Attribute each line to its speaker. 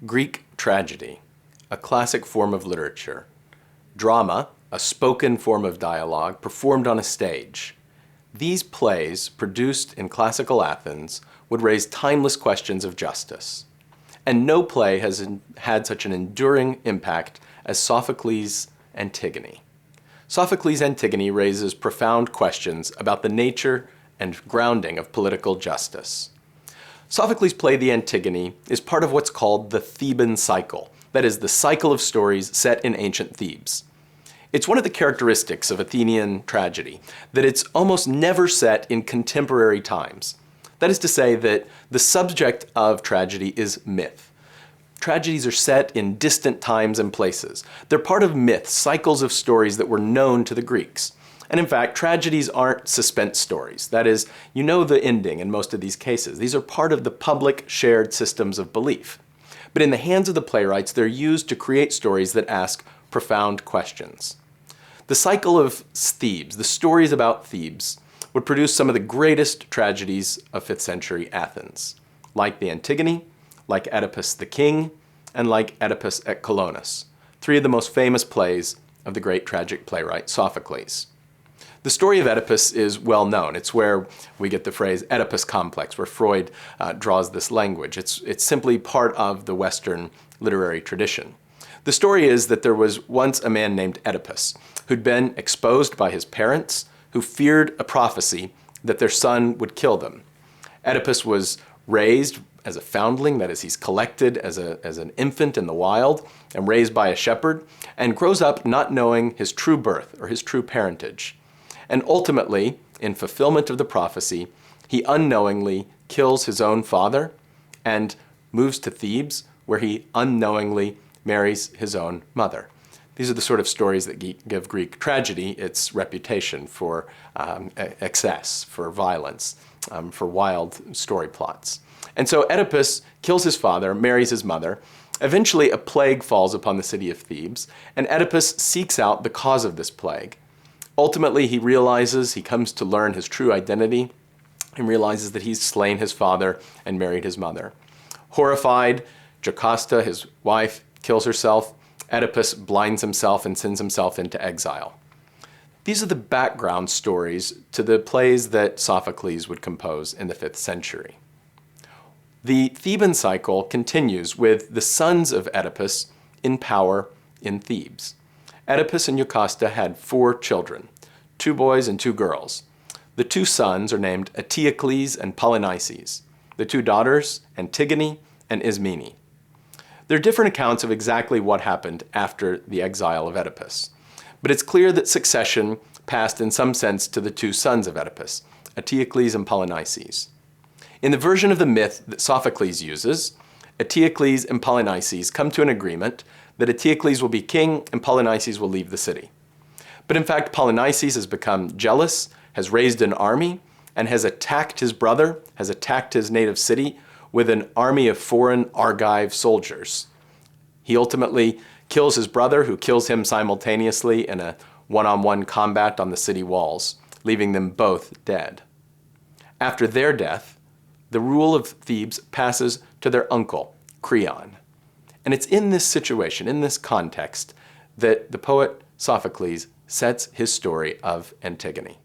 Speaker 1: Greek tragedy, a classic form of literature. Drama, a spoken form of dialogue performed on a stage. These plays, produced in classical Athens, would raise timeless questions of justice. And no play has had such an enduring impact as Sophocles' Antigone. Sophocles' Antigone raises profound questions about the nature and grounding of political justice. Sophocles' play The Antigone is part of what's called the Theban Cycle, that is, the cycle of stories set in ancient Thebes. It's one of the characteristics of Athenian tragedy, that it's almost never set in contemporary times. That is to say that the subject of tragedy is myth. Tragedies are set in distant times and places. They're part of myths, cycles of stories that were known to the Greeks. And in fact, tragedies aren't suspense stories. That is, you know the ending in most of these cases. These are part of the public shared systems of belief. But in the hands of the playwrights, they're used to create stories that ask profound questions. The Cycle of Thebes, the stories about Thebes, would produce some of the greatest tragedies of 5th century Athens, like the Antigone, like Oedipus the King, and like Oedipus at Colonus, three of the most famous plays of the great tragic playwright Sophocles. The story of Oedipus is well known. It's where we get the phrase Oedipus complex, where Freud draws this language. It's simply part of the Western literary tradition. The story is that there was once a man named Oedipus who'd been exposed by his parents, who feared a prophecy that their son would kill them. Oedipus was raised as a foundling, that is, he's collected as an infant in the wild and raised by a shepherd, and grows up not knowing his true birth or his true parentage. And ultimately, in fulfillment of the prophecy, he unknowingly kills his own father and moves to Thebes, where he unknowingly marries his own mother. These are the sort of stories that give Greek tragedy its reputation for excess, for violence, for wild story plots. And so Oedipus kills his father, marries his mother. Eventually, a plague falls upon the city of Thebes, and Oedipus seeks out the cause of this plague. Ultimately, he comes to learn his true identity and realizes that he's slain his father and married his mother. Horrified, Jocasta, his wife, kills herself. Oedipus blinds himself and sends himself into exile. These are the background stories to the plays that Sophocles would compose in the 5th century. The Theban cycle continues with the sons of Oedipus in power in Thebes. Oedipus and Jocasta had 4 children, 2 boys and 2 girls. The 2 sons are named Eteocles and Polynices. The 2 daughters, Antigone and Ismene. There are different accounts of exactly what happened after the exile of Oedipus, but it's clear that succession passed in some sense to the 2 sons of Oedipus, Eteocles and Polynices. In the version of the myth that Sophocles uses, Eteocles and Polynices come to an agreement that Eteocles will be king and Polynices will leave the city. But in fact, Polynices has become jealous, has raised an army, and has attacked his brother, has attacked his native city with an army of foreign Argive soldiers. He ultimately kills his brother, who kills him simultaneously in a one-on-one combat on the city walls, leaving them both dead. After their death, the rule of Thebes passes to their uncle, Creon. And it's in this situation, in this context, that the poet Sophocles sets his story of Antigone.